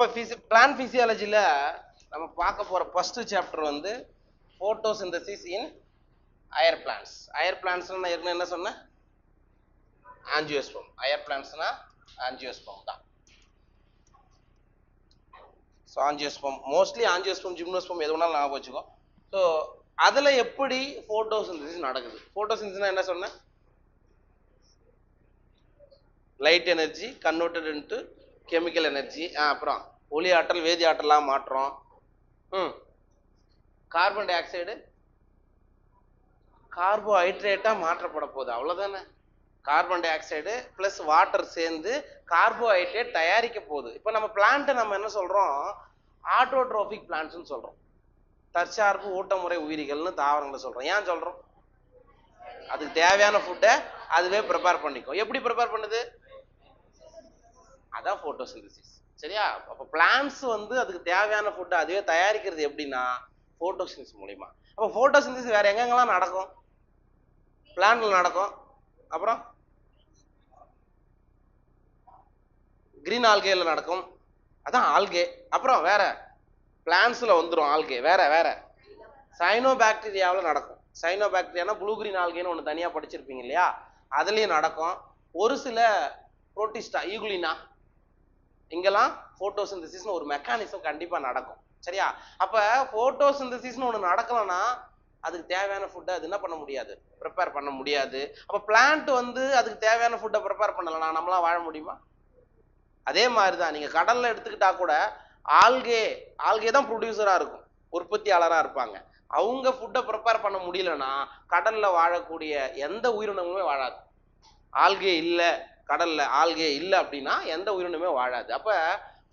இப்போ பிளான்ட் பிசியாலஜியில் நம்ம பார்க்க போகிற ஃபர்ஸ்ட் சாப்டர் வந்து ஃபோட்டோசிந்தசிஸ் இன் அயர் பிளான்ட்ஸ். அயர் பிளான்ட்ஸ்னா நான் ஏற்கனவே என்ன சொன்னேன்? ஆஞ்சியோஸ்பம். அயர் பிளான்ட்ஸ்னா ஆஞ்சியோஸ்பம் தான். So angiosperm mostly angiosperm gymnosperm எது வேணாலும் ஞாபகம் வச்சுக்கோ. ஸோ அதில் எப்படி ஃபோட்டோசிந்தசிஸ் நடக்குது? ஃபோட்டோசிந்தசிஸ்னா என்ன சொன்னேன்? Light energy converted into chemical energy, அப்புறம் ஒளி ஆற்றல் வேதி ஆற்றலாக மாற்றோம். கார்பன் டை ஆக்சைடு கார்போஹைட்ரேட்டாக மாற்றப்பட போகுது, அவ்வளோதானே. Carbon di oxide plus water சேர்ந்து கார்போஹைட்ரேட் தயாரிக்க போகுது. இப்போ நம்ம பிளான்ட்டை நம்ம என்ன சொல்கிறோம்? ஆட்டோட்ரோபிக் பிளான்ட்ஸ்னு சொல்கிறோம். தற்சார்பு ஊட்டமுறை உயிரிகள்னு தாவரங்களை சொல்கிறோம். ஏன் சொல்கிறோம்? அதுக்கு தேவையான ஃபுட்டை அதுவே ப்ரிப்பேர் பண்ணிக்கும். எப்படி ப்ரிப்பேர் பண்ணுது? அதான் ஃபோட்டோசிந்தசிஸ். சரியா? அப்போ பிளான்ட்ஸ் வந்து அதுக்கு தேவையான ஃபுட்டை அதுவே தயாரிக்கிறது எப்படின்னா ஃபோட்டோசிந்தசிஸ் மூலிமா. அப்போ ஃபோட்டோசிந்தசிஸ் வேற எங்கெங்கெல்லாம் நடக்கும்? பிளான்ட்ல நடக்கும். அப்புறம் கிரீன் ஆல்கேல நடக்கும், அதான் ஆல்கே. அப்புறம் வேற பிளான்ட்ஸ்ல வந்துடும் ஆல்கே. வேற வேற சைனோபாக்டீரியாவில் நடக்கும். சைனோபாக்டீரியானா ப்ளூ கிரீன் ஆல்கேன்னு ஒன்று தனியாக படிச்சிருப்பீங்க இல்லையா? அதுலேயும் நடக்கும். ஒரு சில புரோட்டிஸ்டா ஈகுலினா இங்கெல்லாம் ஃபோட்டோசிந்தசிஸ்னு ஒரு மெக்கானிசம் கண்டிப்பாக நடக்கும். சரியா? அப்போ ஃபோட்டோசிந்தசிஸ்னு ஒன்று நடக்கலன்னா அதுக்கு தேவையான ஃபுட்டை அது என்ன பண்ண முடியாது? ப்ரிப்பேர் பண்ண முடியாது. அப்போ பிளான்ட் வந்து அதுக்கு தேவையான ஃபுட்டை ப்ரிப்பேர் பண்ணலைன்னா நம்மளாம் வாழ முடியுமா? அதே மாதிரி தான் நீங்கள் கடலில் எடுத்துக்கிட்டா கூட ஆல்கே தான் ப்ரொடியூசராக இருக்கும், உற்பத்தியாளராக இருப்பாங்க. அவங்க ஃபுட்டை ப்ரிப்பேர் பண்ண முடியலன்னா கடலில் வாழக்கூடிய எந்த உயிரினங்களுமே வாழாது. ஆல்கே இல்லை, கடலில் ஆல்கே இல்லை அப்படின்னா எந்த உயிரினமே வாழாது. அப்போ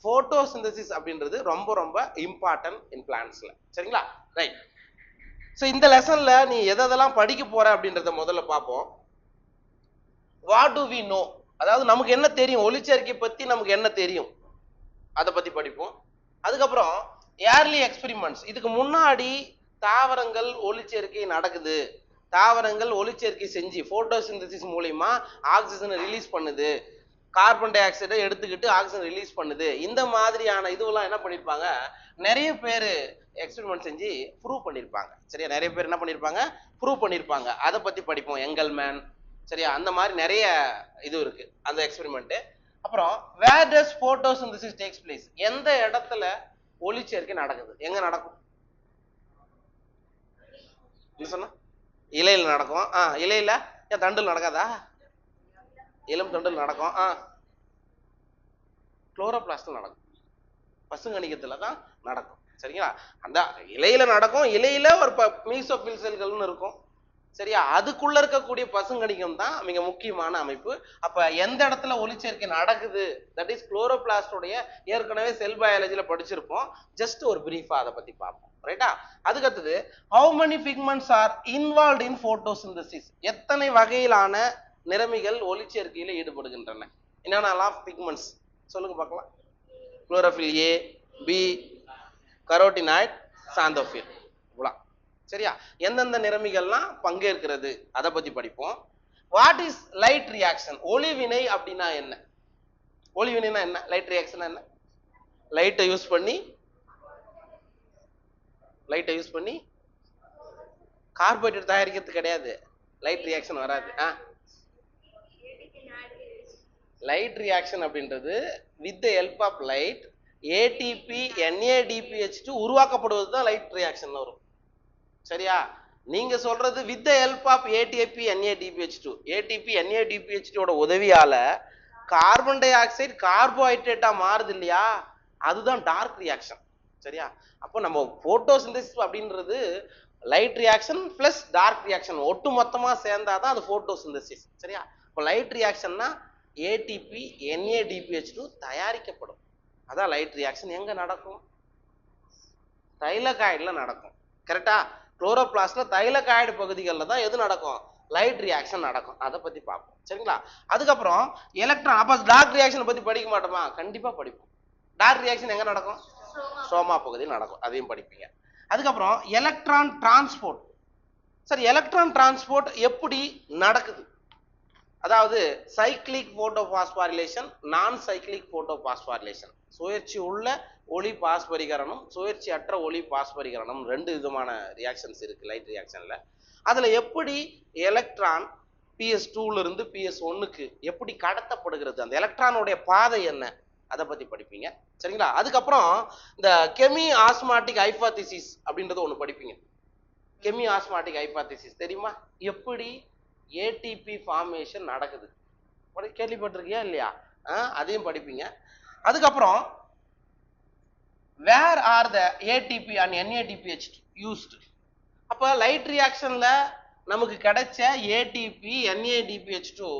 ஃபோட்டோசிந்தசிஸ் அப்படின்றது ரொம்ப ரொம்ப இம்பார்ட்டன்ட் இன் பிளான்ட்ஸில். சரிங்களா? ரைட். ஸோ இந்த லெசன்ல நீ எதெல்லாம் படிக்க போற அப்படின்றத முதல்ல பார்ப்போம். வாட் டு வி நோ, அதாவது நமக்கு என்ன தெரியும், ஒளிச்சேர்க்கை பத்தி நமக்கு என்ன தெரியும் அதை பத்தி படிப்போம். அதுக்கப்புறம் ஏர்லி எக்ஸ்பெரிமெண்ட்ஸ், இதுக்கு முன்னாடி தாவரங்கள் ஒளிச்சேர்க்கை நடக்குது, தாவரங்கள் ஒளிச்சேர்க்கை செஞ்சு போட்டோசிந்தசிஸ் மூலியமா ஆக்சிஜனை ரிலீஸ் பண்ணுது, கார்பன் டை ஆக்சைடை எடுத்துக்கிட்டு ஆக்சிஜன் ரிலீஸ் பண்ணுது. இந்த மாதிரியான இதுவெல்லாம் என்ன பண்ணியிருப்பாங்க, நிறைய பேர் எக்ஸ்பெரிமெண்ட் செஞ்சு ப்ரூவ் பண்ணியிருப்பாங்க. சரியா? நிறைய பேர் என்ன பண்ணியிருப்பாங்க? ப்ரூவ் பண்ணியிருப்பாங்க. அதை பற்றி படிப்போம். எங்கல்மேன், சரியா? அந்த மாதிரி நிறைய இது இருக்கு அந்த எக்ஸ்பெரிமெண்ட். அப்புறம் வேர் டஸ் ஃபோட்டோசிந்தசிஸ் டேக்ஸ் பிளேஸ், எந்த இடத்துல ஒளிச்சேர்க்கை நடக்குது? எங்க நடக்கும்? என்ன சொன்னா? இலையில நடக்கும். இலையில ஏன் தண்டில் நடக்காதா? இளம் தண்டில் நடக்கும். குளோரோபிளாஸ்ட்ல நடக்கும், பசுங்கணிகத்துல தான் நடக்கும். சரிங்களா? அந்த இலையில நடக்கும். இலையில ஒரு மீசோபில் செல்கள்னு இருக்கும். சரியா? அதுக்குள்ள இருக்கக்கூடிய பசுங்கணிகம் தான் மிக முக்கியமான அமைப்பு. அப்ப எந்த இடத்துல ஒளிச்சேர்க்கை நடக்குது, தட் இஸ் குளோரோபிளாஸ்டோடைய ஏற்கனவே செல் பயாலஜில படிச்சிருப்போம். ஜஸ்ட் ஒரு பிரீஃபா அதை பத்தி பார்ப்போம். ரைட்டா? அதுக்கு அடுத்தது how many pigments are involved in photosynthesis, எத்தனை வகையிலான நிறமிகள் ஒளிச்சேர்க்கையில ஈடுபடுகின்றன? என்னென்னலாம் பிக்மெண்ட்ஸ் சொல்லுங்க பார்க்கலாம். Chlorophyll A, B, carotenoid, xanthophyll. சரியா? எந்தெந்த நிறமிகள்லாம் பங்கேற்கிறது அதை பத்தி படிப்போம். வாட் இஸ் லைட் ரியாக்ஷன், ஒளிவினை அப்படின்னா என்ன? ஒளிவினைனா என்ன? லைட் ரியாக்ஷன் என்ன? லைட்டை யூஸ் பண்ணி கார்போஹைட்ரேட் தயாரிக்கிறது கிடையாது, லைட் ரியாக்ஷன் வராது. லைட் ரியாக்ஷன் அப்படின்றது with the help of light ATP NADPH2 உருவாக்கப்படுவது தான் லைட் ரியாக்ஷன் வரும். சரியா? நீங்க சொல்றது with the help of ATP NADPH2, ATP NADPH2 ஓட உதவியால கார்பன் டை ஆக்சைடு கார்போஹைட்ரேட்டா மாறுது இல்லையா? அதுதான் டார்க் ரியாக்ஷன். சரியா? அப்போ நம்ம போட்டோசிந்தசிஸ் அப்படின்றது light reaction plus dark reaction ஒட்டு மொத்தமா சேர்ந்தாதான் அது போட்டோசிந்தசிஸ். சரியா? இப்போ லைட் ரியாக்ஷன்னா ATP NADPH2 தயாரிக்கப்படும், அதான் லைட் ரியாக்ஷன். எங்க நடக்கும்? தைலகாய்டுல நடக்கும். கரெக்டா? குளோரோபிளாஸ்ட்ல தைலகாய்டு பகுதிகளில் தான் எது நடக்கும்? லைட் ரியாக்ஷன் நடக்கும். அதை பத்தி பார்ப்போம். சரிங்களா? அதுக்கப்புறம் எலக்ட்ரான், அப்ப டார்க் ரியாக்ஷனை பத்தி படிக்க மாட்டோமா? கண்டிப்பா படிப்போம். டார்க் ரியாக்ஷன் எங்க நடக்கும்? சோமா பகுதியில் நடக்கும், அதையும் படிப்பீங்க. அதுக்கப்புறம் எலக்ட்ரான் டிரான்ஸ்போர்ட். சரி, எலக்ட்ரான் டிரான்ஸ்போர்ட் எப்படி நடக்குது? அதாவது சைக்ளிக் போட்டோபாஸ்பாரிலேஷன், நான் சைக்ளிக் போட்டோபாஸ்பாரிலேஷன். சுழற்சி உள்ள ஒளி பாஸ்பரிகரணம், சுழற்சி அற்ற ஒளி பாஸ்பரிகரணம், ரெண்டு விதமான ரியாக்ஷன்ஸ் இருக்கு லைட் ரியாக்ஷன்ல. அதுல எப்படி எலக்ட்ரான் PS2ல இருந்து PS1க்கு எப்படி கடத்தப்படுகிறது, அந்த எலக்ட்ரானுடைய பாதை என்ன, அதை பத்தி படிப்பீங்க. சரிங்களா? அதுக்கப்புறம் இந்த கெமி ஆஸ்மாட்டிக் ஹைபோதீசிஸ் அப்படின்றது ஒண்ணு படிப்பீங்க. கெமி ஆஸ்மாட்டிக் ஹைபோதீசிஸ் தெரியுமா? எப்படி ஏடிபி ஃபார்மேஷன் நடக்குது, கேள்விப்பட்டிருக்கியா இல்லையா? அதையும் படிப்பீங்க. அதுக்கப்புறம் where are the ATP and NADPH used. அப்ப லைட் ரியாக்ஷன்ல நமக்கு கிடைச்ச ஏடிபி NADPH2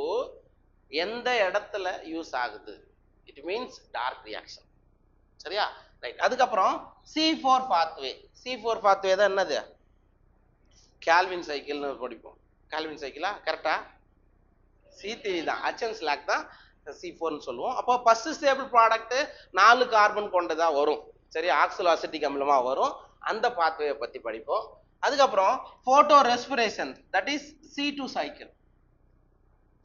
எந்த இடத்துல யூஸ் ஆகுது? It means dark reaction. சரியா? ரைட். அதுக்கப்புறம் C4 பாத்வே. C4 பாத்வே தான் என்னது? கால்வின் சைக்கிள்னு படிப்போம். கால்வின் சைக்கிளா? கரெக்டா? C3 தான், ஹச்சன்ஸ் லாக் தான் C4ன்னு சொல்லுவோம். அப்போ ஃபர்ஸ்ட் ஸ்டேபிள் ப்ராடக்ட் 4 கார்பன் கொண்டதா வரும். சரி, ஆக்சலோ அசிட்டிக் அமிலமா வரும். அந்த பாத்வே பத்தி படிப்போம். அதுக்கப்புறம் photo respiration, that is C2 cycle.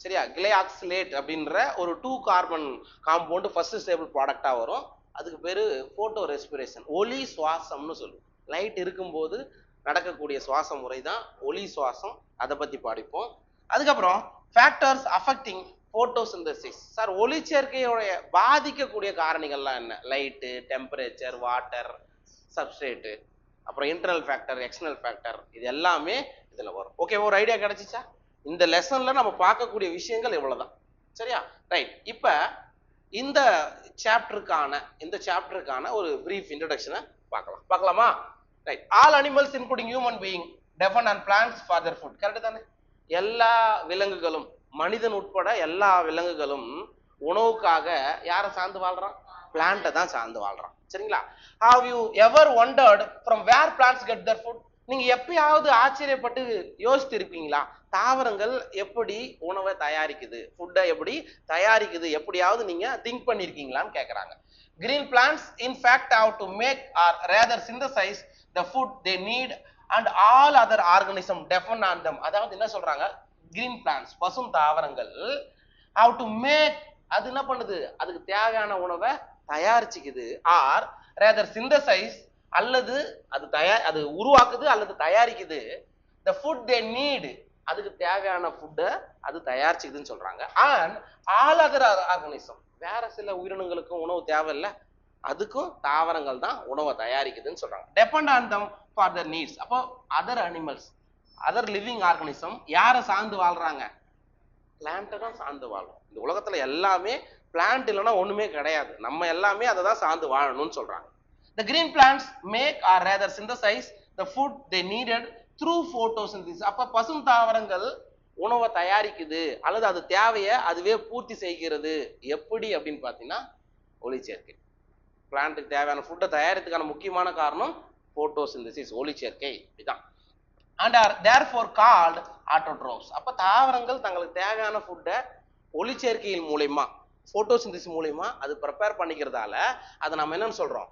சரியா? கிளைஆக்சிலேட் அப்படின்ற ஒரு 2 கார்பன் காம்பவுண்ட் ஃபர்ஸ்ட் ஸ்டேபிள் ப்ராடக்டா வரும். அதுக்கு பேரு போட்டோ ரெஸ்பிரேஷன், ஒளி சுவாசம்னு சொல்லுவோம். லைட் இருக்கும்போது நடக்கக்கூடிய சுவாச முறை தான் ஒளி சுவாசம். அதை பத்தி படிப்போம். அதுக்கப்புறம் ஃபேக்டர்ஸ் அஃபெக்டிங் போட்டோசிந்தசிஸ். சார், ஒளிச்சேர்க்கையோடைய பாதிக்கக்கூடிய காரணிகள்லாம் என்ன? லைட்டு, டெம்பரேச்சர், வாட்டர், சப்ஸ்ட்ரேட்டு, அப்புறம் இன்டர்னல் ஃபேக்டர், எக்ஸ்டர்னல் ஃபேக்டர், இது எல்லாமே இதுல வரும். ஓகே, ஒரு ஐடியா கிடைச்சிச்சா? இந்த லெசன்ல நம்ம பார்க்கக்கூடிய விஷயங்கள் இவ்வளவுதான். சரியா? ரைட். இப்ப இந்த சாப்டருக்கான ஒரு பிரீஃப் இன்ட்ரோடக்ஷனை பார்க்கலாமா? Right. All animals including human being depend on plants for their food. Correct தானே? எல்லா விலங்குகளும், மனிதன் உட்பட எல்லா விலங்குகளும் உணவுக்காக யாரை சார்ந்து வாழ்றான்? பிளான்ட்டை தான் சார்ந்து வாழ்றான். சரிங்களா? Have you ever wondered from where plants get their food? நீங்க எப்பயாவது ஆச்சரியப்பட்டு யோசித்து இருப்பீங்களா? தாவரங்கள் எப்படி உணவை தயாரிக்குது, ஃபுட்டை எப்படி தயாரிக்குது, எப்படியாவது நீங்க திங்க் பண்ணிருக்கீங்களான்னு கேக்குறாங்க. Green plants in fact have to make or rather synthesize the food they need and all other organism depend on them. அதாவது என்ன சொல்றாங்க? green plants, பசும் தாவரங்கள் have to make, அது என்ன பண்ணுது? அதுக்கு தேவையான உணவை தயாரிச்சுக்குது. or rather synthesize, அல்லது அது உருவாக்குது அல்லது தயாரிக்குது. the food they need, அதுக்கு தேவையான ஃபுட்டை அது தயாரிச்சுக்குதுன்னு சொல்றாங்க. and all other organism, வேற சில உயிரினங்களுக்கும் உணவு தேவையில்லை, அதுக்கும் தாவரங்கள் தான் உணவை தயாரிக்குதுன்னு சொல்றாங்க. Depend on them for their needs. அப்போ other animals, other living organism யாரை சார்ந்து வாழ்றாங்க? பிளான்ட்டை தான் சார்ந்து வாழும். இந்த உலகத்துல எல்லாமே பிளான்ட் இல்லைன்னா ஒண்ணுமே கிடையாது. நம்ம எல்லாமே அதை தான் சார்ந்து வாழணும்னு சொல்றாங்க. The green plants make or rather synthesize the food they needed through photosynthesis. அப்ப பசும் தாவரங்கள் உணவை தயாரிக்குது அல்லது அது தேவையை அதுவே பூர்த்தி செய்கிறது. எப்படி அப்படின்னு பார்த்தீங்கன்னா ஒளிச்சேர்க்கை. பிளான்ட்டுக்கு தேவையான ஃபுட்டை தயாரிக்கிறதுக்கான முக்கியமான காரணம் போட்டோசிந்தசிஸ், ஒளிச்சேர்க்கை. இதுதான். And are therefore called autotrophs. அப்போ தாவரங்கள் தங்களுக்கு தேவையான ஃபுட்டை ஒளிச்சேர்க்கையின் மூலயமா, போட்டோசிந்தசிஸ் மூலயமா அது ப்ரிப்பேர் பண்ணிக்கிறதால அதை நம்ம என்னன்னு சொல்றோம்?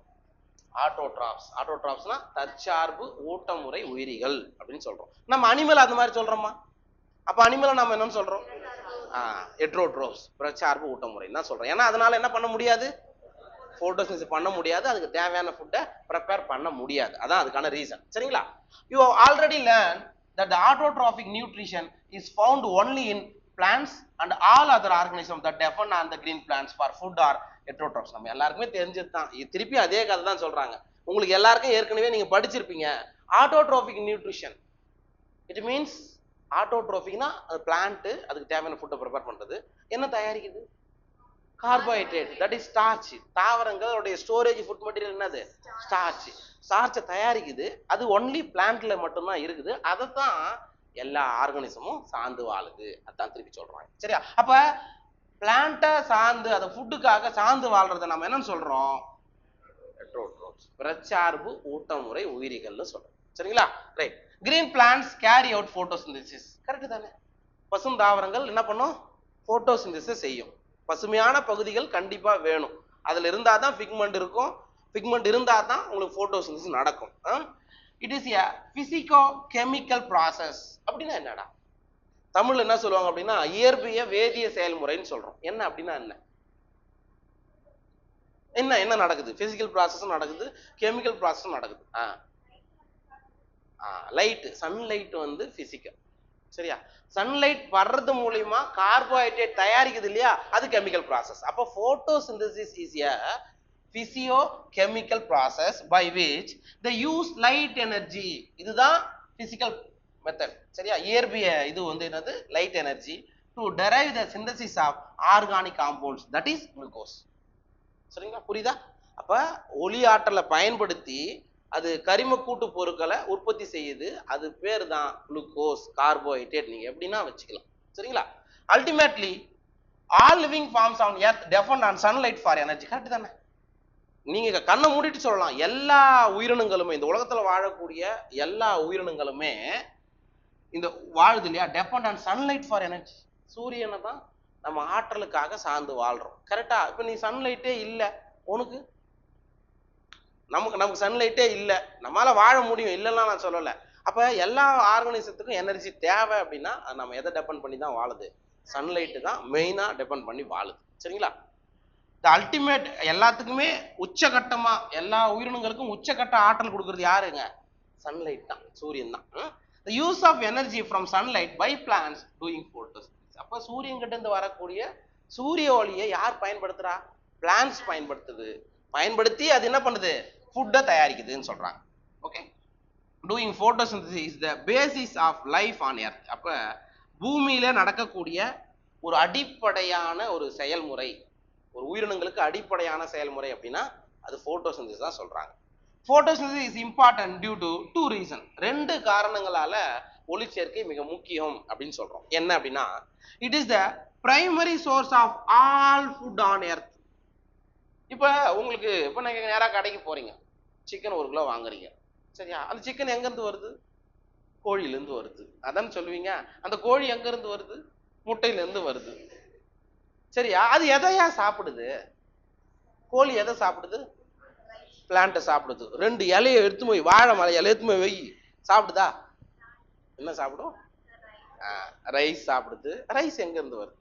ஆட்டோட்ராப்ஸ். ஆட்டோட்ராப்ஸ்னா தற்சார்பு ஊட்டமுறை உயிரிகள் அப்படின்னு சொல்றோம். நம்ம அனிமல் அந்த மாதிரி சொல்றோமா? அப்ப அனிமலை நம்ம என்னன்னு சொல்றோம்? ஹெட்ரோட்ரோப்ஸ், பிரச்சார்பு ஊட்டமுறைன்னு தான் சொல்றோம். ஏன்னா அதனால என்ன பண்ண முடியாது? போட்டோசிந்தசிஸ் பண்ண முடியாது, அதுக்கு தேவையான ஃபுட்டை ப்ரிப்பேர் பண்ண முடியாது. அதான் அதுக்கான ரீசன். சரிங்களா? You have already learn that the autotrophic nutrition is found only in plants and all other organisms that depend on the green plants for food or heterotrophs. நம்ம எல்லாருக்குமே தெரிஞ்சது தான். திருப்பி அதே கதை தான் சொல்றாங்க. உங்களுக்கு எல்லாருக்கும் ஏற்கனவே நீங்க படிச்சிருப்பீங்க. ஆட்டோட்ரோபிக் நியூட்ரிஷன், இட் மீன்ஸ் ஆட்டோட்ரோபிக்னா அது பிளான்ட் அதுக்கு தேவையான ஃபுட்டை ப்ரிப்பேர் பண்றது. என்ன தயாரிக்குது? Carbohydrate, that is starch. தாவரங்களுடைய ஸ்டோரேஜ் ஃபுட் மெட்டீரியல் என்னது? ஸ்டார்ச். ஸ்டார்ச்சை தயாரிக்குது. அது ஒன்லி பிளான்ட்ல மட்டும்தான் இருக்குது. அதை தான் எல்லா ஆர்கனிசமும் சார்ந்து வாழுது. அதான் திருப்பி சொல்றாங்க. சரியா? அப்ப பிளான்ட்டை சார்ந்து அதை ஃபுட்டுக்காக சார்ந்து வாழ்றதை நம்ம என்னன்னு சொல்றோம்? ஹெட்ரோட்ரோப்ஸ், பிரச்சார்பு ஊட்டமுறை உயிரிகள்னு சொல்றோம். சரிங்களா? Right. Green plants carry out photosynthesis. Correct தானே? பசும் தாவரங்கள் என்ன பண்ணும்? போட்டோசிந்தசிஸ் செய்யும். பசுமையான பகுதிகள் கண்டிப்பா வேணும். அதுல இருந்தா தான் பிக்மெண்ட் இருக்கும். பிக்மெண்ட் இருந்தா தான் உங்களுக்கு போட்டோசிந்தசிஸ் நடக்கும். It is a physico-chemical process. அப்படின்னா என்னடா? தமிழ்ல என்ன சொல்லுவாங்க அப்படின்னா இயற்பிய வேதிய செயல்முறைன்னு சொல்றோம். என்ன அப்படின்னா என்ன என்ன என்ன நடக்குது? பிசிக்கல் ப்ராசஸும் நடக்குது, கெமிக்கல் ப்ராசஸும் நடக்குது. லைட், சன்லைட் வந்து பிசிக்கல். சரியா? சன்லைட் வர்றது மூலியமா கார்போஹைட்ரேட் தயாரிக்குது இல்லையா, அது கெமிக்கல் ப்ராசஸ். அப்போ photosynthesis is a physiochemical process by which they use light energy. இதுதான் பிசிக்கல் மெத்தட். சரியா? இயற்பிய இது வந்து என்னது? Light energy to derive the synthesis of organic compounds, that is glucose. சரிங்களா? புரியுதா? அப்ப ஒளி ஆற்றலை பயன்படுத்தி அது கரிம கூட்டு பொருட்களை உற்பத்தி செய்யுது. அது பேர் தான் குளுக்கோஸ், கார்போஹைட்ரேட். நீங்க எப்படின்னா வச்சுக்கலாம். சரிங்களா? Ultimately all living forms on earth depend on sunlight for energy. Correct தானே? நீங்க கண்ணை மூடிட்டு சொல்லலாம், எல்லா உயிரினங்களுமே, இந்த உலகத்துல வாழக்கூடிய எல்லா உயிரினங்களுமே இந்த வாழுது இல்லையா, depend on sunlight for energy. சூரியனை தான் நம்ம ஆற்றலுக்காக சார்ந்து வாழ்றோம். கரெக்டா? இப்ப நீ சன்லைட்டே இல்லை, உனக்கு நமக்கு சன்லைட்டே இல்லை, நம்மளால வாழ முடியும் இல்லைன்னா நான் சொல்லலை. அப்ப எல்லா ஆர்கனைசத்துக்கும் எனர்ஜி தேவை அப்படின்னா நம்ம எதை டிபெண்ட் பண்ணி தான் வாழுது? சன்லைட்டு தான் மெயினா டிபெண்ட் பண்ணி வாழுது. சரிங்களா? த அல்டிமேட், எல்லாத்துக்குமே உச்சகட்டமா, எல்லா உயிரினங்களுக்கும் உச்சகட்ட ஆற்றல் கொடுக்கறது யாருங்க? சன்லைட் தான், சூரியன் தான். The use of energy from sunlight by plants doing photosynthesis. அப்ப சூரியன் கிட்ட இருந்து வரக்கூடிய சூரிய ஒளியை யார் பயன்படுத்துறா? பிளான்ஸ் பயன்படுத்துது. பயன்படுத்தி அது என்ன பண்ணுது? ஃபுட்டை தயாரிக்குதுன்னு சொல்றாங்க. Okay, doing photosynthesis is the basis of life on earth. அப்ப பூமியில நடக்கக்கூடிய ஒரு அடிப்படையான ஒரு செயல்முறை, ஒரு உயிரினங்களுக்கு அடிப்படையான செயல்முறை அப்படின்னா அது photosynthesis தான் சொல்றாங்க. photosynthesis is important due to two reasons. ரெண்டு காரணங்களால ஒளிச்சேர்க்கை மிக முக்கியம் அப்படின்னு சொல்றோம். என்ன அப்படின்னா, it is the primary source of all food on earth. இப்ப உங்களுக்கு இப்ப நீங்க நேரா கடைக்கு போறீங்க, சிக்கன் 1 கிலோ வாங்குறீங்க. சரியா? அந்த சிக்கன் எங்க இருந்து வருது? கோழியில இருந்து வருது. அதான் சொல்லுவீங்க. அந்த கோழி எங்க இருந்து வருது? முட்டையில இருந்து வருது. சரியா? அது எதையா சாப்பிடுது? கோழி எதை சாப்பிடுது? பிளான்ட்டை சாப்பிடுது. 2 இலையை எடுத்து போய், வாழை மலை இலை எடுத்து போய் வை, சாப்பிடுதா? என்ன சாப்பிடும்? ரைஸ் சாப்பிடுது. ரைஸ் எங்க இருந்து வருது?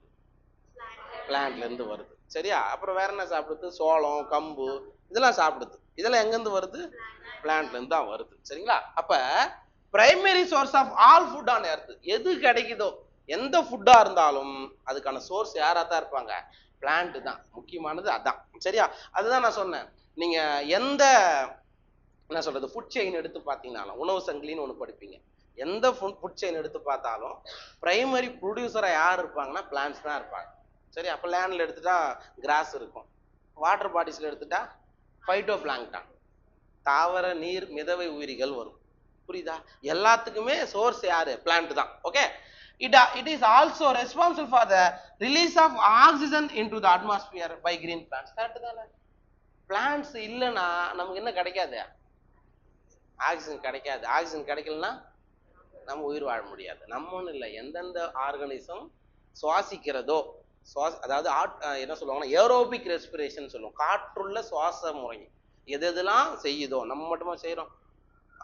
பிளான்ட்ல இருந்து வருது. சரியா? அப்புறம் வேற என்ன சாப்பிடுது? சோளம், கம்பு, இதெல்லாம் சாப்பிடுது. இதெல்லாம் எங்க இருந்து வருது? பிளான்ட்ல இருந்து தான் வருது. சரிங்களா? அப்ப primary source of all food on earth, எது கிடைக்குதோ, எந்த ஃபுட்டா இருந்தாலும் அதுக்கான சோர்ஸ் யாரா தான் இருப்பாங்க? பிளான்ட் தான். முக்கியமானது அதான். சரியா? அதுதான் நான் சொன்னேன். நீங்க எந்த என்ன சொல்றது ஃபுட் செயின் எடுத்து பார்த்தீங்கன்னாலும், உணவு சங்கிலின்னு ஒன்று படிப்பீங்க. எந்த ஃபுட் செயின் எடுத்து பார்த்தாலும் பிரைமரி ப்ரொடியூசரா யார் இருப்பாங்கன்னா பிளான்ட்ஸ் தான் இருப்பாங்க. சரி? அப்போ லேண்ட்ல எடுத்துட்டா கிராஸ் இருக்கும், வாட்டர் பாடிஸ்ல எடுத்துட்டா ஃபைட்டோ பிளாங்க்டான், தாவர நீர் மிதவை உயிரிகள் வரும். புரியுதா? எல்லாத்துக்குமே சோர்ஸ் யாரு? பிளான்ட் தான். Okay, it is also responsible for the release of oxygen into the atmosphere by green plants. Correct தானே? பிளான்ட்ஸ் இல்லைன்னா நமக்கு என்ன கிடைக்காது? ஆக்சிஜன் கிடைக்காது. ஆக்சிஜன் கிடைக்கலன்னா நம்ம உயிர் வாழ முடியாது. நம்ம ஒன்றும் இல்லை, எந்தெந்த ஆர்கனிசம் சுவாசிக்கிறதோ, அதாவது என்ன சொல்லுவாங்கன்னா ஏரோபிக் ரெஸ்பிரேஷன் சொல்லுவோம், காற்றுள்ள சுவாச முறை எது எதெல்லாம் செய்யுதோ, நம்ம மட்டுமா செய்யறோம்?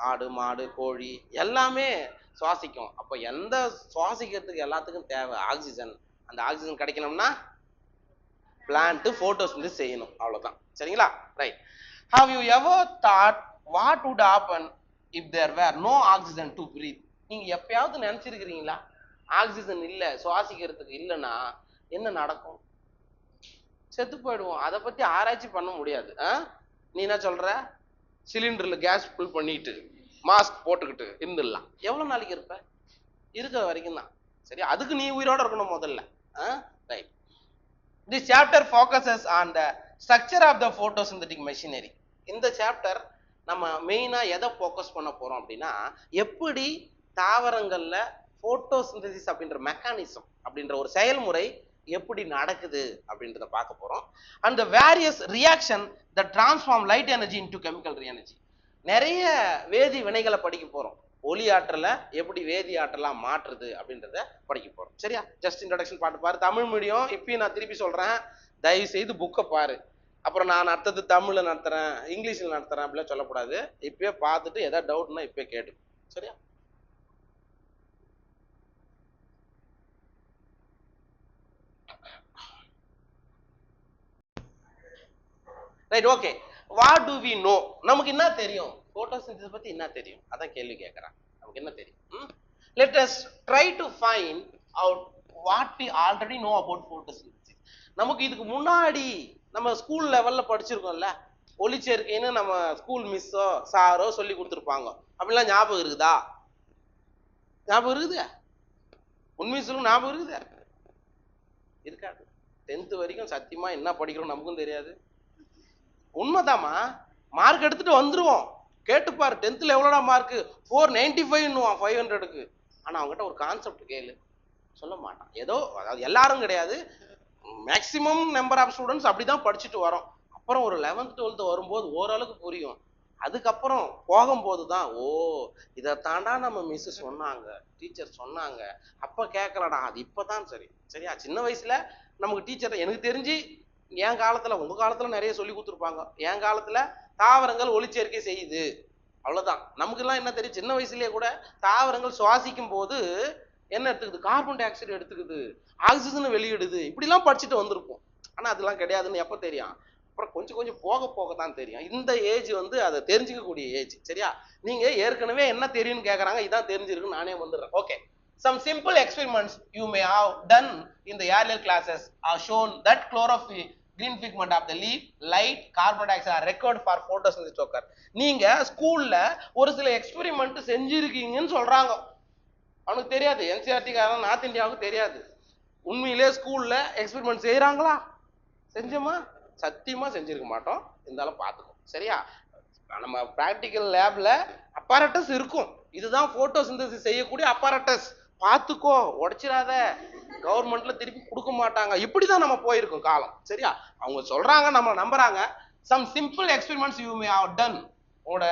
ஆடு, மாடு, கோழி எல்லாமே சுவாசிக்கும். அப்போ எந்த சுவாசிக்கிறதுக்கு எல்லாத்துக்கும் தேவை ஆக்சிஜன். அந்த ஆக்சிஜன் கிடைக்கணும்னா பிளான்ட் போட்டோசிந்தசிஸ் செய்யணும். அவ்வளவுதான். சரிங்களா? Right. Have you ever thought what would happen if there were no oxygen to breathe? நீங்க எப்பயாவது நினைச்சிருக்கிறீங்களா, ஆக்சிஜன் இல்ல, சுவாசிக்கிறதுக்கு இல்லைன்னா என்ன நடக்கும்? செத்து போயிடுவோம். அதை பத்தி ஆராய்ச்சி பண்ண முடியாது. நீ என்ன சொல்ற? சிலிண்டர்ல கேஸ் ஃபில் பண்ணிட்டு மாஸ்க் போட்டுக்கிட்டு இருந்துடலாம். எவ்வளவு நாளைக்கு இருப்ப? இருக்கிற வரைக்கும் தான். சரி, அதுக்கு நீ உயிரோட இருக்கணும் முதல்ல. Right. This chapter focuses on the structure of the photosynthetic machinery. இந்த சாப்டர் நம்ம மெயினா எதை ஃபோக்கஸ் பண்ண போறோம் அப்படின்னா, எப்படி தாவரங்கள்ல போட்டோசிந்தசிஸ் அப்படின்ற மெக்கானிசம் அப்படின்ற ஒரு செயல்முறை எப்படி நடக்குது அப்படின்றத பார்க்க போறோம். And the various reaction that transform light energy into chemical energy. நிறைய வேதி வினைகளை படிக்க போறோம். ஒளி ஆற்றலை எப்படி வேதி ஆற்றலா மாற்றுது அப்படின்றத படிக்க போறோம். சரியா? ஜஸ்ட் இன்ட்ரோடக்ஷன் பாட்டு பாரு. தமிழ் மீடியம் இப்பயும் நான் திருப்பி சொல்றேன், தயவு செய்து புக்கை பாரு. அப்புறம் நான் அடுத்தது தமிழ்ல நடத்துறேன், இங்கிலீஷ்ல நடத்துறேன் அப்படிலாம் சொல்லக்கூடாது. இப்பயே பார்த்துட்டு ஏதாவது டவுட்னா இப்பயே கேட்டு. சரியா? Right, okay. What do we know? நமக்கு என்ன தெரியும் போட்டோசிந்தசிஸ் பத்தி? என்ன தெரியும்? அதான் கேள்வி கேட்கறான். நமக்கு என்ன தெரியும்? Let us try to find out what we already know about photosynthesis. நமக்கு இதுக்கு முன்னாடி நம்ம ஸ்கூல் லெவல்ல படிச்சிருக்கோம்ல, ஒளிச்சேர்க்கைன்னு நம்ம ஸ்கூல் மிஸ்ஸோ சாரோ சொல்லி கொடுத்துருப்பாங்க. அப்படிலாம் ஞாபகம் இருக்குதா? ஞாபகம் இருக்குது? உண்மையை சொல்லுங்க, ஞாபகம் இருக்குது? இருக்காது. 10th வரைக்கும் சத்தியமா என்ன படிக்கிறோம் நமக்கும் தெரியாது. உண்மைதாமா, மார்க் எடுத்துட்டு வந்துருவோம். கேட்டுப்பாரு, 10th எவ்வளோடா மார்க்? 495 500க்கு. ஆனா அவங்ககிட்ட ஒரு கான்செப்ட் கேளு, சொல்ல மாட்டான். ஏதோ, அதாவது எல்லாரும் கிடையாது, மேக்சிமம் நம்பர் ஆஃப் ஸ்டூடெண்ட்ஸ் அப்படிதான் படிச்சுட்டு வரோம். அப்புறம் ஒரு 11th 12th வரும்போது ஓரளவுக்கு புரியும். அதுக்கப்புறம் போகும்போது தான், ஓ இதை தாண்டா நம்ம மிஸ் சொன்னாங்க, டீச்சர் சொன்னாங்க, அப்ப கேட்கலடா, அது இப்பதான் சரி. சரியா? சின்ன வயசுல நமக்கு டீச்சர், எனக்கு தெரிஞ்சு என் காலத்துல, உங்க காலத்துல நிறைய சொல்லி கொடுத்துருப்பாங்க. என் காலத்துல தாவரங்கள் ஒளிச்சேர்க்கை செய்யுது, அவ்வளவுதான். நமக்கு எல்லாம் என்ன தெரியும்? சின்ன வயசுலயே கூட தாவரங்கள் சுவாசிக்கும் போது என்ன எடுத்துக்குது? கார்பன் டை ஆக்சைடு எடுத்துக்குது, ஆக்சிஜன் வெளியிடுது, இப்படிலாம் படிச்சுட்டு வந்திருப்போம். ஆனா அதெல்லாம் கிடையாதுன்னு எப்ப தெரியும்? அப்புறம் கொஞ்சம் கொஞ்சம் போக போக தான் தெரியும். இந்த ஏஜ் வந்து அதை தெரிஞ்சுக்கக்கூடிய ஏஜ். சரியா? நீங்க ஏற்கனவே என்ன தெரியும்னு கேக்குறாங்க, இதான் தெரிஞ்சிருக்குன்னு நானே வந்துடுறேன். Okay, some simple experiments you may have done in the earlier classes are shown that chlorophyll, green pigment of the leaf, light, carbon dioxide are required for photosynthesis to occur. நீங்க ஸ்கூல்ல ஒரு சில எக்ஸ்பெரிமெண்ட் செஞ்சிருக்கீங்கன்னு சொல்றாங்க. அவனுக்கு தெரியாது, NCERT காரன் north இந்தியாவுக்கு தெரியாது. உண்மையிலே ஸ்கூல்ல எக்ஸ்பெரிமெண்ட் செய்யறாங்களா? செஞ்சோமா? சத்தியமா செஞ்சிருக்க மாட்டோம். இருந்தாலும் பார்த்துக்கோ. சரியா? நம்ம பிராக்டிக்கல் லேப்ல அப்பாரட்டஸ் இருக்கும். இதுதான் போட்டோசிந்தசிஸ் செய்யக்கூடிய அப்பாரட்டஸ். பார்த்துக்கோ, உடைச்சிடாத. கவர்மெண்ட்ல திருப்பி கொடுக்க மாட்டாங்க. இப்படிதான் நம்ம போயிருக்கோம் காலம். சரியா? அவங்க சொல்றாங்க, நம்ம நம்புறாங்க. Some simple experiments you may have done. உங்களோட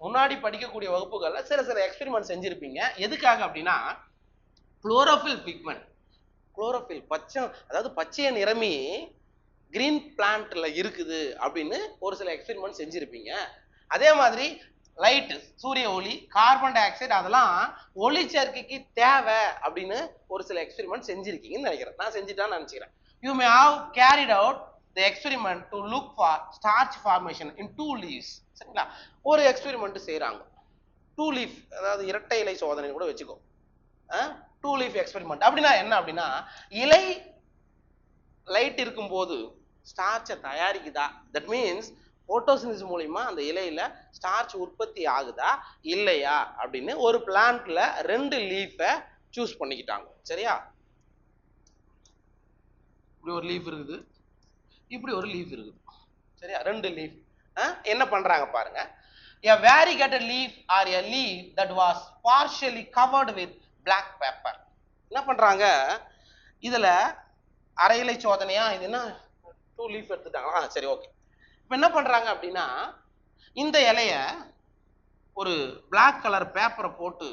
முன்னாடி படிக்கக்கூடிய வகுப்புகள்ல சில சில எக்ஸ்பெரிமெண்ட் செஞ்சிருப்பீங்க. எதுக்காக அப்படின்னா, குளோரோஃபில் பிக்மெண்ட், குளோரோஃபில் பச்சை, அதாவது பச்சைய நிறமி கிரீன் பிளான்ட்ல இருக்குது அப்படின்னு ஒரு சில எக்ஸ்பெரிமெண்ட் செஞ்சிருப்பீங்க. அதே மாதிரி லைட், சூரிய ஒளி, கார்பன் டை ஆக்சைடு, அதெல்லாம் ஒளி சேர்க்கைக்கு தேவை அப்படின்னு ஒரு சில எக்ஸ்பெரிமெண்ட் செஞ்சிருக்கீங்கன்னு நினைக்கிறேன். நான் செஞ்சுட்டான்னு நினைச்சுக்கிறேன். You may have carried out the experiment to look for starch formation in 2 leaves. சரிங்களா? ஒரு எக்ஸ்பெரிமெண்ட் செய்யறாங்க, 2 லீஃப், அதாவது இரட்டை இலை சோதனை கூட வச்சுக்கோ. 2 லீஃப் எக்ஸ்பெரிமெண்ட் அப்படின்னா என்ன? அப்படின்னா, இலை லைட் இருக்கும்போது ஸ்டார்ச்சை தயாரிக்குதா? தட் மீன்ஸ் போட்டோசிந்தசிஸ் மூலமா அந்த இலையில ஸ்டார்ச் உற்பத்தி ஆகுதா இல்லையா அப்படின்னு ஒரு பிளான்ட்ல 2 லீஃபை சூஸ் பண்ணிக்கிட்டாங்க. சரியா? இப்படி ஒரு லீஃப் இருக்குது, இப்படி ஒரு லீஃப் இருக்குது. சரியா? 2 லீஃப். என்ன பண்றாங்க பாருங்க. A variegated leaf or a leaf that was partially covered with black pepper. என்ன பண்றாங்க? இதுல அரை இலை சோதனையா? இது என்ன, 2 லீஃப் எடுத்துட்டாங்களா? சரி, ஓகே. இப்ப என்ன பண்றாங்க அப்படின்னா, இந்த இலைய ஒரு பிளாக் கலர் பேப்பரை போட்டு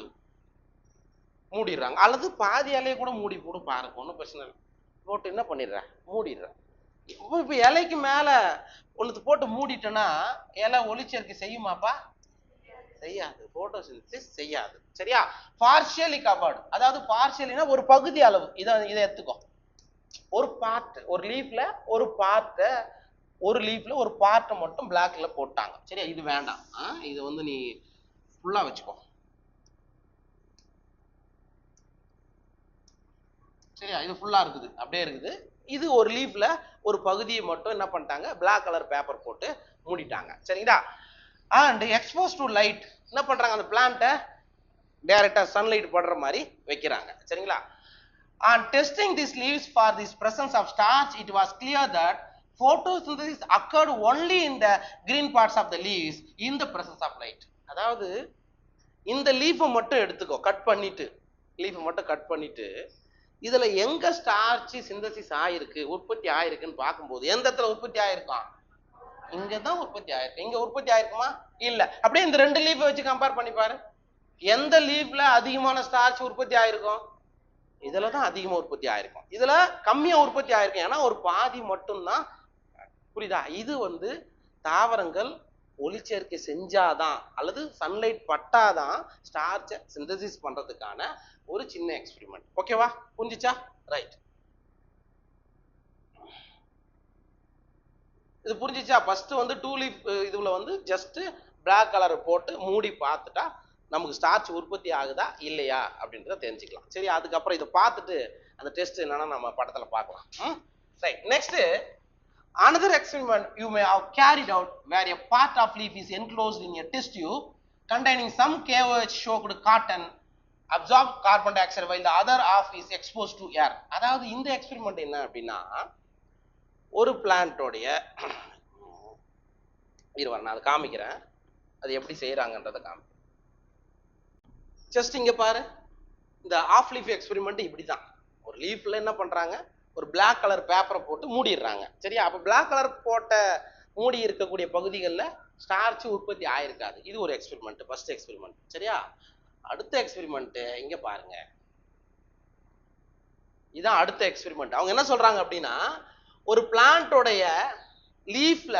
மூடிடுறாங்க, அல்லது பாதி இலைய கூட மூடி போட்டு பாருங்க, ஒன்றும் பிரச்சனை இல்லை. போட்டு என்ன பண்ணிடுறேன், மூடிடுறேன். இப்ப இலைக்கு மேல ஒன்று போட்டு மூடிட்டோன்னா இலை ஒளிச்சேர்க்கை செய்யுமாப்பா? செய்யாது. போட்டோசிந்தசிஸ் செய்யாது. சரியா? பார்ஷியலி கவர்டு, அதாவது பார்ஷியலினா ஒரு பகுதி அளவு. இதை எடுத்துக்கோ. ஒரு பார்ட், ஒரு லீஃப்ல ஒரு பார்ட்டை, ஒரு லீஃப்ல ஒரு பார்ட்டை மட்டும் பிளாக்ல போட்டாங்க. சரியா? இது வேண்டாம், இது வந்து நீ ஃபுல்லா வச்சுக்கோ. சரியா? இது ஃபுல்லா இருக்குது, அப்படியே இருக்குது. இது ஒரு லீஃப்ல ஒரு பகுதியை மட்டும் என்ன பண்ணிட்டாங்க, பிளாக் கலர் பேப்பர் போட்டு மூடிட்டாங்க. சரிங்களா? அண்ட் எக்ஸ்போஸ் டு லைட், என்ன பண்றாங்க, அந்த பிளான்ட்டை டைரக்டா சன்லைட் படுற மாதிரி வைக்கிறாங்க. சரிங்களா? On testing these leaves for this presence of starch, it was clear that photosynthesis occurred only in the green parts of the leaves in the presence of light. அதாவது இந்த லீஃபை மட்டும் எடுத்துக்கோ, கட் பண்ணிட்டு, லீஃபை மட்டும் கட் பண்ணிட்டு, இதுல எங்க ஸ்டார்ச் சிந்தசிஸ் ஆயிருக்கு, உற்பத்தி ஆயிருக்குன்னு பார்க்கும்போது எந்த இடத்துல உற்பத்தி ஆயிருக்கும்? இங்கதான் உற்பத்தி ஆயிருக்கு. இங்க உற்பத்தி ஆயிருக்குமா? இல்ல. அப்படியே இந்த 2 லீஃபை வச்சு கம்பேர் பண்ணி பாரு. எந்த லீஃப்ல அதிகமான ஸ்டார்ச் உற்பத்தி ஆயிருக்கும்? இதுலதான் அதிகமா உற்பத்தி ஆயிருக்கும், இதுல கம்மியா உற்பத்தி ஆயிருக்கும். ஏன்னா ஒரு பாதி மட்டும்தான். புரியுதா? இது வந்து தாவரங்கள் ஒளிச்சேர்க்கை செஞ்சாதான் அல்லது சன்லைட் பட்டாதான் ஸ்டார்ச்சை சிந்தசிஸ் பண்றதுக்கான ஒரு சின்ன எக்ஸ்பெரிமெண்ட். ஓகேவா? புரிஞ்சுச்சா? ரைட். இது புரிஞ்சிச்சா? ஃபர்ஸ்ட் வந்து 2 லீஃப் இதுல வந்து ஜஸ்ட் பிளாக் கலர் போட்டு மூடி பார்த்துட்டா நமக்கு ஸ்டார்ச் உற்பத்தி ஆகுதா இல்லையா அப்படின்றத தெரிஞ்சுக்கலாம். சரி, அதுக்கப்புறம் இதை பார்த்துட்டு அந்த டெஸ்ட் என்னன்னா நம்ம படத்துல பார்க்கலாம். Right, next another experiment you may have carried out where a part of leaf is enclosed in a test tube containing some KOH soaked cotton absorb carbon dioxide while the other half is exposed to air. அதாவது இந்த experiment என்ன அப்படின்னா, ஒரு பிளான்ட்டோடைய நான் அதை காமிக்கிறேன், அது எப்படி செய்யறாங்கன்றதை காமிக்கிறேன். ஜஸ்ட் இங்க பாரு, இந்த ஆஃப் லீஃப் எக்ஸ்பெரிமெண்ட் இப்படிதான். ஒரு லீஃப்ல என்ன பண்றாங்க, ஒரு பிளாக் கலர் பேப்பரை போட்டு மூடிடுறாங்க. சரியா? அப்ப பிளாக் கலர் போட்ட மூடி இருக்கக்கூடிய பகுதிகளில் ஸ்டார்ச் உற்பத்தி ஆயிருக்காது. இது ஒரு எக்ஸ்பெரிமெண்ட், ஃபர்ஸ்ட் எக்ஸ்பெரிமெண்ட். சரியா? அடுத்த எக்ஸ்பெரிமெண்ட் இங்க பாருங்க, இதான் அடுத்த எக்ஸ்பெரிமெண்ட். அவங்க என்ன சொல்றாங்க அப்படின்னா, ஒரு பிளான்ட்டோடைய லீஃப்ல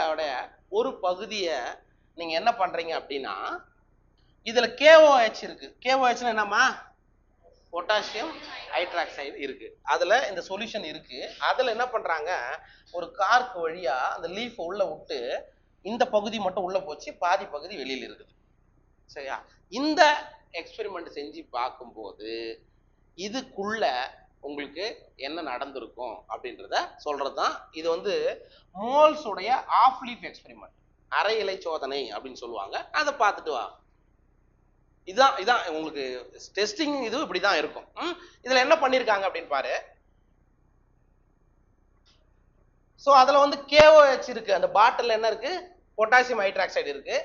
ஒரு பகுதியை நீங்க என்ன பண்றீங்க அப்படின்னா, இதுல KOH இருக்கு. KOH என்னமா? பொட்டாசியம் ஹைட்ராக்சைடு இருக்கு. அதுல இந்த சொல்யூஷன் இருக்கு. அதுல என்ன பண்றாங்க, ஒரு கார்க் வழியா அந்த லீஃப் உள்ள விட்டு இந்த பகுதி மட்டும் உள்ள போச்சு, பாதி பகுதி வெளியில இருக்குது. சரியா? இந்த எக்ஸ்பெரிமெண்ட் செஞ்சு பார்க்கும்போது இதுக்குள்ள உங்களுக்கு என்ன நடந்திருக்கும் அப்படின்றத சொல்றதுதான். இது வந்து மோல்ஸ் உடைய ஆஃப் லீஃப் எக்ஸ்பெரிமெண்ட், அரை இலை சோதனை அப்படின்னு சொல்லுவாங்க. அதை பார்த்துட்டு வா. இதான் உங்களுக்கு டெஸ்டிங். இது இப்படிதான் இருக்கும். இதுல என்ன பண்ணிருக்காங்க அப்படின்னு பாரு. சோ அதுல வந்து KOH இருக்கு, அந்த பாட்டில் என்ன இருக்கு, பொட்டாசியம் ஹைட்ராக்சைடு இருக்கு,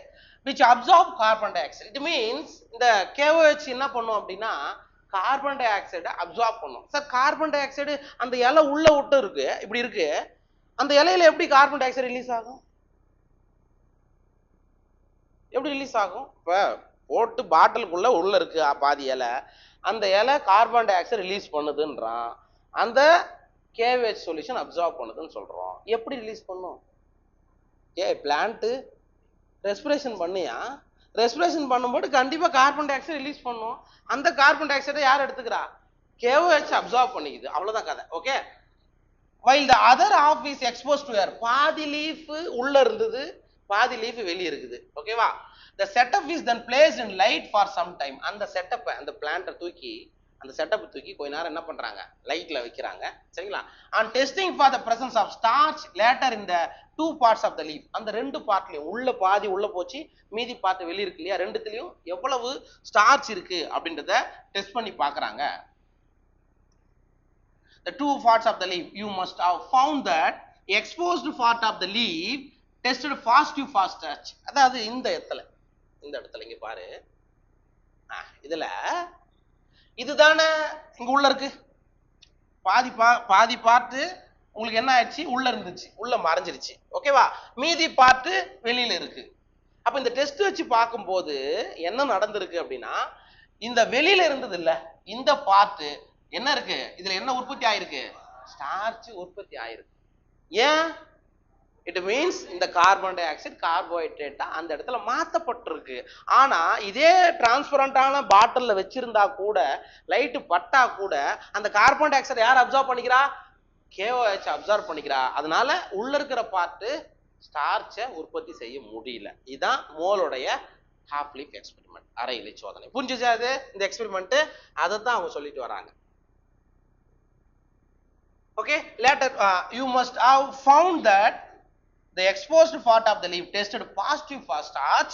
which absorb carbon dioxide. It means இந்த KOH என்ன பண்ணும் அப்படின்னா, கார்பன் டை ஆக்சைடை அப்சார்ப் பண்ணும். சார் கார்பன் டை ஆக்சைடு அந்த இலை உள்ள விட்டு இருக்கு, இப்படி இருக்கு, அந்த இலையில எப்படி கார்பன் டை ஆக்சைடு ரிலீஸ் ஆகும்? எப்படி ரிலீஸ் ஆகும்? இப்ப போட்டு பாட்டிலுக்குள்ள உள்ள இருக்கு பாதி இலை, அந்த இலை கார்பன் டை ஆக்சைடு ரிலீஸ் பண்ணுதுன்றான், அந்த KOH சொல்யூஷன் அப்சார்ப் பண்ணுதுன்னு சொல்றோம். எப்படி ரிலீஸ் பண்ணும்? பிளான்ட் ரெஸ்பிரேஷன் பண்ணியா, ரெஸ்பிரேஷன் பண்ணும்போது கண்டிப்பா கார்பன் டை ஆக்சைடு ரிலீஸ் பண்ணும். அந்த கார்பன் டை ஆக்சைடை யார் எடுத்துக்கிறா? KOH absorb பண்ணிக்குது. அவ்வளவுதான் கதை. Okay. while the other half is exposed to air. பாதி லீஃப் உள்ள இருந்தது, பாதி லீஃப் வெளியே இருக்குது. ஓகேவா? the setup is then placed in light for some time. அந்த செட்டப், அந்த பிளான்ட்டை தூக்கி, அந்த செட்டப் தூக்கி கொஞ்ச நேரம் என்ன பண்றாங்க, லைட்ல வைக்கிறாங்க. சரிங்களா? on testing for the presence of starch later in the two parts of the leaf. அந்த ரெண்டு பார்ட்லயும் உள்ள பாதி உள்ள போச்சு, மீதி பார்ட் வெளிய இருக்கு இல்லையா, ரெண்டுத்துலயும் எவ்வளவு ஸ்டார்ச் இருக்கு அப்படின்றத டெஸ்ட் பண்ணி பார்க்கறாங்க. the two parts of the leaf, you must have found that exposed part of the leaf tested positive for starch. அதாவது இந்த இடத்துல இங்க பாரு, இதுல இதுதானே இங்க உள்ள இருக்கு, பாதி பார்ட் உங்களுக்கு என்ன ஆயிடுச்சு, உள்ள இருந்துச்சு, உள்ள மறைஞ்சிருச்சு. ஓகேவா? மீதி பார்ட் வெளியில இருக்கு. அப்ப இந்த டெஸ்ட் வச்சு பார்க்கும்போது என்ன நடந்திருக்கு அப்படின்னா, இந்த வெளியில இருந்தது இல்ல, இந்த பார்ட் என்ன இருக்கு, இதுல என்ன உற்பத்தி ஆயிருக்கு, ஸ்டார்ச் உற்பத்தி ஆயிருக்கு. ஏன்? இட் மீன்ஸ் இந்த கார்பன் டை ஆக்சைடு கார்போஹைட்ரேட்டா அந்த இடத்துல மாத்தப்பட்டிருக்கு. ஆனா இதே டிரான்ஸ்பரண்டான பாட்டில்ல வச்சிருந்தா கூட, லைட் பட்டா கூட அந்த கார்பன் டை ஆக்சைடு யார் அப்சார்ப் பண்ணிக்கிறா, KOH அப்சார்ப் பண்ணிக்கிறா. அதனால உள்ள இருக்கிற பார்ட் ஸ்டார்ச்சை உற்பத்தி செய்ய முடியல. இதுதான் மோலுடைய ஹாஃப் லீஃப் எக்ஸ்பெரிமெண்ட், அரை இலை சோதனை. புரிஞ்சுச்சா? அது இந்த எக்ஸ்பெரிமெண்ட் அதை தான் அவங்க சொல்லிட்டு வராங்க. Okay, later you must have found that the exposed part of the leaf tested positive for starch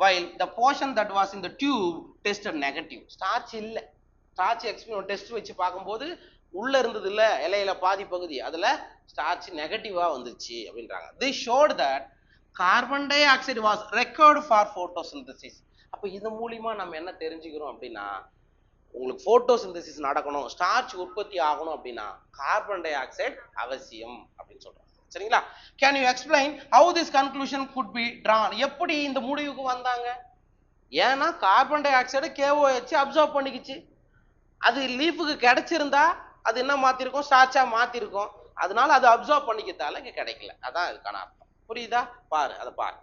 while the portion that was in the tube tested negative. starch இல்ல, starch experiment டெஸ்ட் வச்சு பார்க்கும்போது உள்ள இருந்தது இல்ல இலையில பாதி பகுதி, அதுல ஸ்டார்ச் நெகட்டிவா வந்துச்சு அப்படின்றாங்க. this showed that carbon dioxide was required for photosynthesis. அப்ப இது மூலமா நம்ம என்ன தெரிஞ்சுக்கிறோம் அப்படின்னா, உங்களுக்கு போட்டோசிந்தசிஸ் நடக்கணும், ஸ்டார்ச் உற்பத்தி ஆகணும் அப்படின்னா கார்பன் டை ஆக்சைடு அவசியம் அப்படின்னு சொல்றாங்க. சரிங்களா? Can you explain how this conclusion could be drawn? எப்படி இந்த முடிவுக்கு வந்தாங்க? ஏன்னா carbon dioxide KOH absorb பண்ணிக்கிச்சு. அது லீஃபுக்கு கிடைச்சிருந்தா அது என்ன மாத்திருக்கும், ஸ்டார்ச்சா மாத்திருக்கும். அதனால அது அப்சார்ப் பண்ணிக்கிறதால இங்க கிடைக்கல. அதான் இதுக்கான அர்த்தம். புரியுதா? பாரு, அதை பாரு.